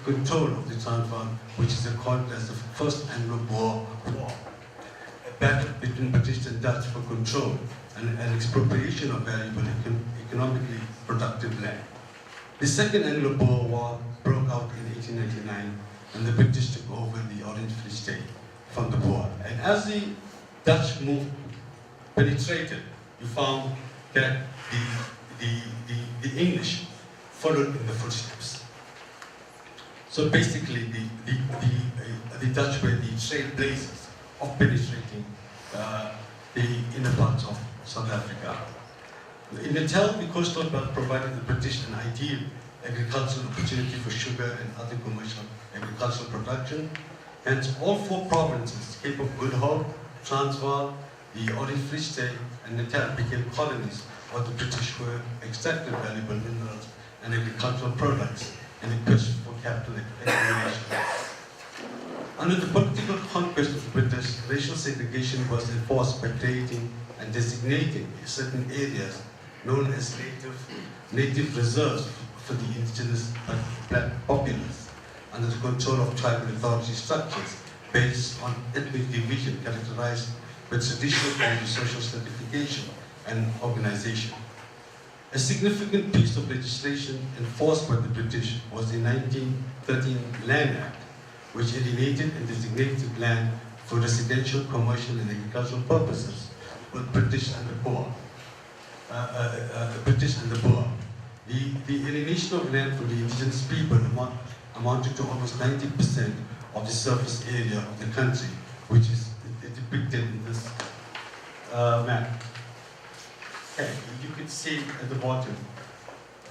control of the Transvaal, which is recorded as the first Anglo-Boer War, a battle between British and Dutch for control and an expropriation of valuable economically productive land. The second Anglo-Boer War broke out in 1899, and the British took over the Orange Free State from the Boer. And as the Dutch moved, penetrated, you found that the English followed in the footsteps. So basically, the Dutch were the trailblazers of penetrating the inner parts of South Africa. In Natal, the coastal belt provided the British an ideal agricultural opportunity for sugar and other commercial agricultural production. Hence, all four provinces, Cape of Good Hope, Transvaal, the Orange Free State, and Natal became colonies where the British were extracted valuable minerals and agricultural products in a quest for capital accumulation. Under the political conquest of the British, racial segregation was enforced by creating and designating certain areas known as native reserves for the indigenous black populace under the control of tribal authority structures based on ethnic division characterized by traditional kind of social stratification and organization. A significant piece of legislation enforced by the British was the 1913 Land Act, which alienated and designated land for residential, commercial, and agricultural purposes, with British and the Boer. The alienation of land from the indigenous people amounted to almost 90% of the surface area of the country, which is depicted in this map. Okay, you could see at the bottom,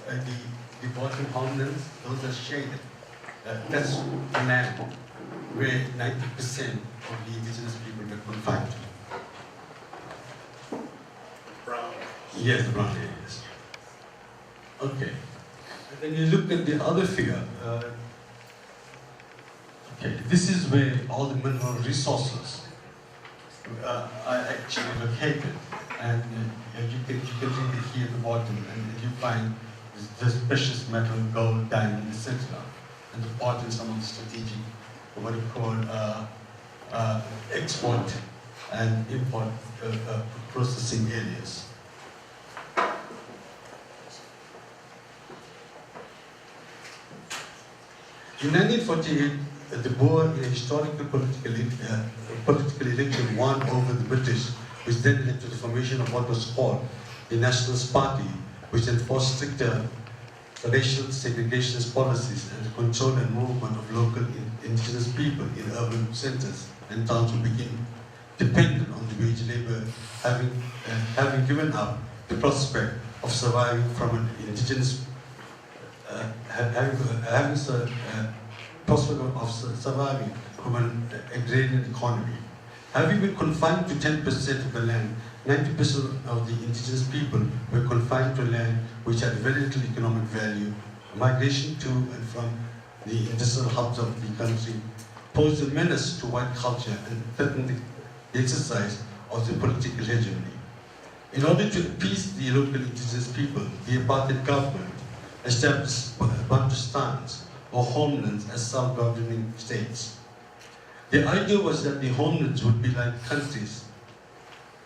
the bottom homelands, those are shaded. That's the land where 90% of the indigenous people were confined to. Brown. Yes, the brown areas. Okay. And then you look at the other figure. Okay, this is where all the mineral resources are actually located. And you can read it here at the bottom, and you find this precious metal, gold, diamond, etc. And the bottom, some of the strategic, what you call export and import processing areas. In 1948, the Boer, in a historical political election, won over the British, which then led to the formation of what was called the Nationalist Party, which enforced stricter racial segregationist policies and the control and movement of local indigenous people in urban centers and towns who became dependent on the wage labor, having given up the prospect of surviving from an indigenous prospect of surviving from an agrarian economy. Having been confined to 10% of the land, 90% of the indigenous people were confined to land which had very little economic value. Migration to and from the industrial hubs of the country posed a menace to white culture and threatened the exercise of the political hegemony. In order to appease the local indigenous people, the apartheid government established Bantustans, or homelands, as self-governing states. The idea was that the homelands would be like countries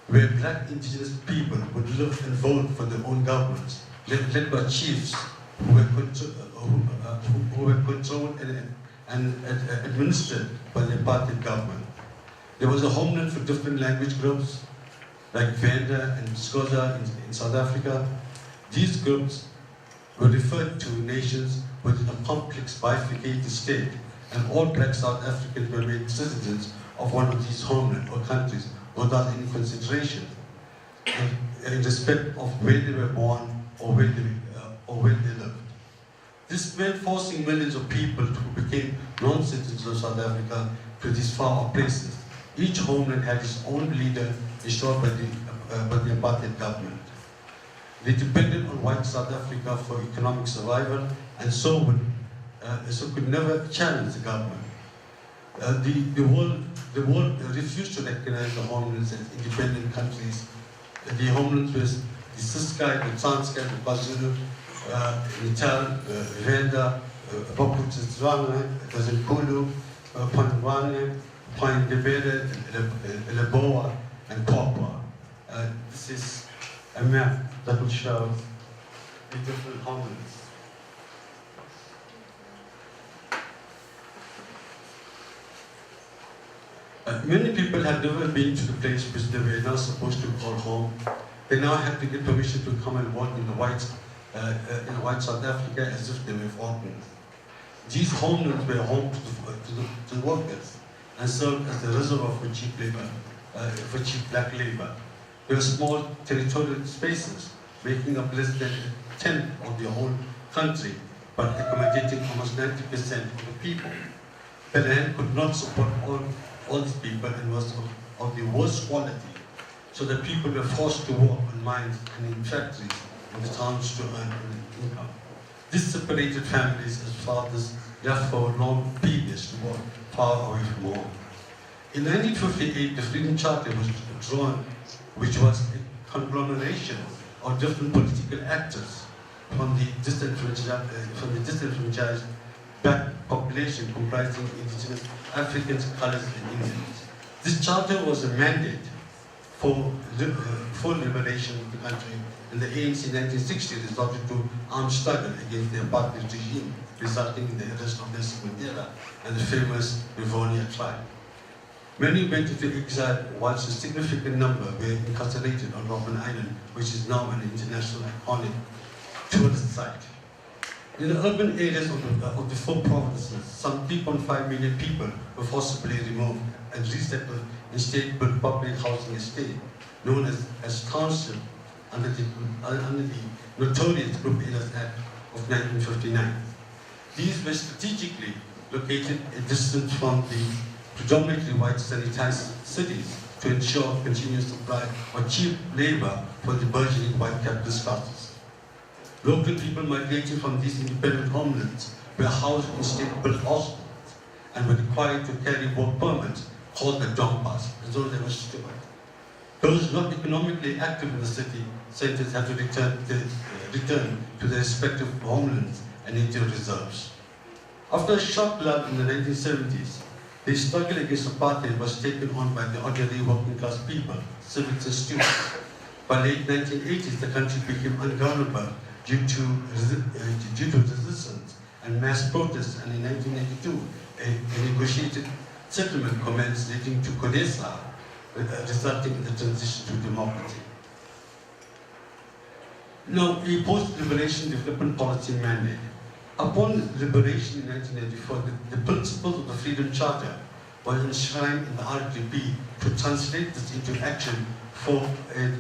where black indigenous people would live and vote for their own governments, led by chiefs who were controlled and administered by the apartheid government. There was a homeland for different language groups, like Venda and Xhosa in South Africa. These groups were referred to nations within a complex bifurcated state, and all black South Africans were made citizens of one of these homeland or countries without any consideration in respect of where they were born or where they lived. This meant forcing millions of people who became non-citizens of South Africa to these far-off places. Each homeland had its own leader installed by the apartheid government. They depended on white South Africa for economic survival, and so could never challenge the government. The world refused to recognize the homelands as independent countries. The homelands were the Ciskei, the Transkei, the KwaZulu, Natal, Venda, Bokutizwana, Kazinkulu, Pondwane, Point Debede, Leboa, and Pogwa. This is a map that will show the different homelands. Many people have never been to the place which they were not supposed to call home. They now have to get permission to come and work in the white South Africa as if they were foreigners. These homelands were home to the workers and served as the reservoir for cheap labor, for cheap black labor. They were small territorial spaces, making up less than a tenth of the whole country, but accommodating almost 90% of the people. The land could not support all these people and was of the worst quality, so the people were forced to work on mines and in factories in the towns to earn an income. This separated families as fathers left for long periods to work far away from home. In 1958, the Freedom Charter was drawn, which was a conglomeration of different political actors from the disenfranchised black population comprising indigenous Africans, colours, and Indians. This charter was a mandate for liberation of the country, and the ANC in 1960 resorted to armed struggle against the apartheid regime, resulting in the arrest of Nelson Mandela and the famous Rivonia tribe. Many went into exile, whilst a significant number were incarcerated on Robben Island, which is now an international iconic tourist site. In the urban areas of the four provinces, some 3.5 million people were forcibly removed and resettled in state-built public housing estate, known as township, under the notorious Group Areas Act of 1959. These were strategically located a distance from the predominantly white sanitized cities to ensure continuous supply of cheap labor for the burgeoning white capitalist classes. Local people migrating from these independent homelands were housed in state-built hostels and were required to carry work permits called the Dompas, as though they were stupid. Those not economically active in the city centers had to return to their respective homelands and into reserves. After a short lull in the 1970s, the struggle against apartheid was taken on by the ordinary working class people, civics and students. By late 1980s, the country became ungovernable due to resistance and mass protests, and in 1992, a negotiated settlement commenced leading to CODESA, resulting in the transition to democracy. Now, a post-liberation development policy mandate. Upon liberation in 1994, the principles of the Freedom Charter were enshrined in the RDP to translate this into action for a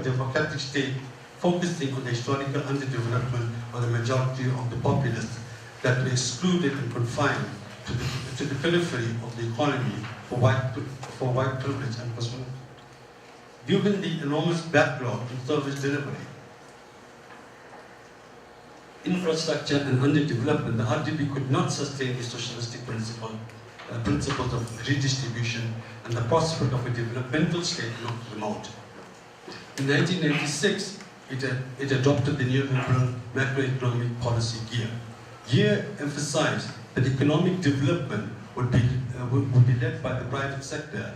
democratic state focusing on the historical underdevelopment of the majority of the populace that were excluded and confined to the periphery of the economy for white privilege and prosperity. Given the enormous backlog in service delivery, infrastructure and underdevelopment, the RDP could not sustain the socialistic principles of redistribution, and the prospect of a developmental state looked remote. In 1996, it adopted the neoliberal macroeconomic policy gear. Gear emphasized that economic development would be led by the private sector.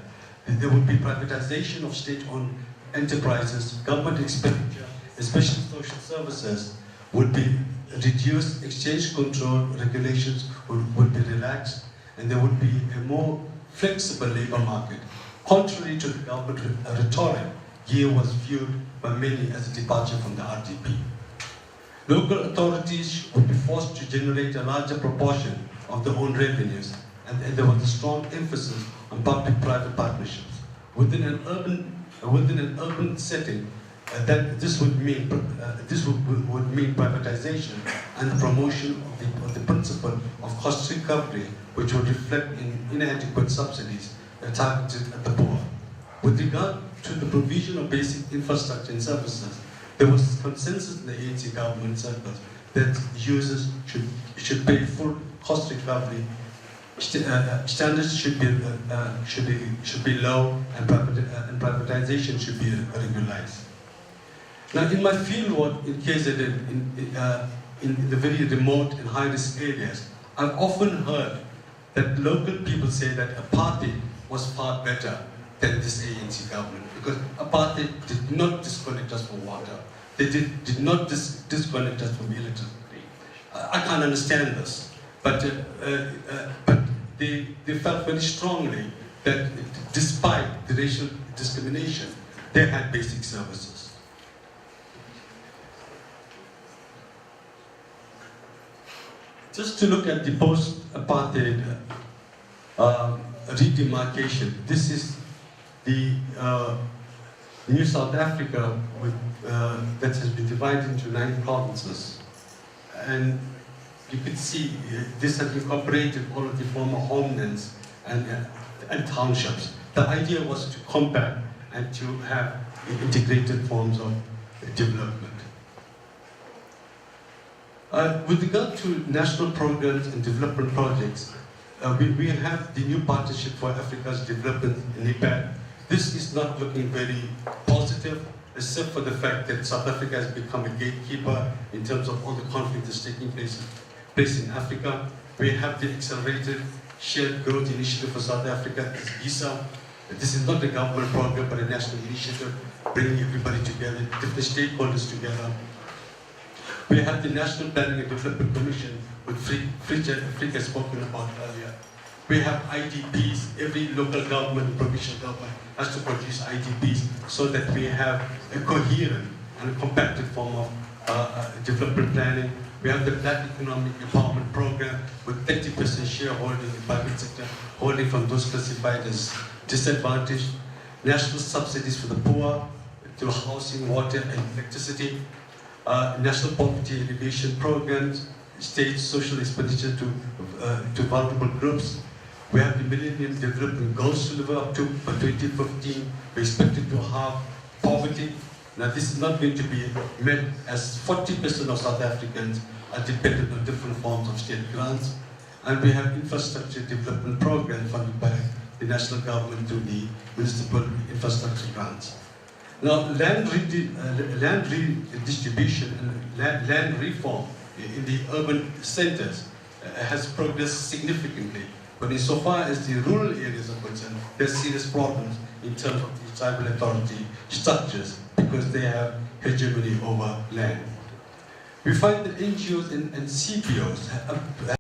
There would be privatization of state-owned enterprises, government expenditure, especially social services, would be reduced, exchange control regulations would be relaxed, and there would be a more flexible labor market. Contrary to the government rhetoric, GEAR was viewed by many as a departure from the RDP. Local authorities would be forced to generate a larger proportion of their own revenues, and there was a strong emphasis on public-private partnerships. Within an urban setting, this would mean privatization and promotion of the principle of cost recovery, which would reflect in inadequate subsidies targeted at the poor. With regard to the provision of basic infrastructure and services, there was consensus in the ANC government circles that users should pay full cost recovery. Standards should be low, and privatization should be regularized. Now, in my fieldwork in KZN, in the very remote and high-risk areas, I've often heard that local people say that apartheid was far better than this ANC government, because apartheid did not disconnect us from water. They did not disconnect us from electricity. I can't understand this, but they felt very strongly that despite the racial discrimination, they had basic services. Just to look at the post-apartheid redemarcation, this is the New South Africa that has been divided into 9 provinces. And you could see this has incorporated all of the former homelands and townships. The idea was to combat and to have integrated forms of development. With regard to national programs and development projects, we have the new Partnership for Africa's Development in IPAD. This is not looking very positive, except for the fact that South Africa has become a gatekeeper in terms of all the conflict that's taking place in Africa. We have the Accelerated Shared Growth Initiative for South Africa, SESSÅ. This is not a government program, but a national initiative, bringing everybody together, different stakeholders together. We have the National Planning and Development Commission, which Fritz has spoken about earlier. We have IDPs. Every local government, provincial government has to produce IDPs so that we have a coherent and a compacted form of development planning. We have the Black Economic Empowerment Program with 30% shareholding in the private sector, holding from those classified as disadvantaged. National subsidies for the poor through housing, water, and electricity. National poverty alleviation programs, state social expenditure to vulnerable groups. We have the Millennium Development Goals to live up to. By 2015, we're expected to halve poverty. Now, this is not going to be met, as 40% of South Africans are dependent on different forms of state grants. And we have infrastructure development programs funded by the national government through the municipal infrastructure grants. Now, land redistribution and land reform in the urban centers has progressed significantly. But insofar as the rural areas are concerned, there's serious problems in terms of the tribal authority structures because they have hegemony over land. We find that NGOs and CPOs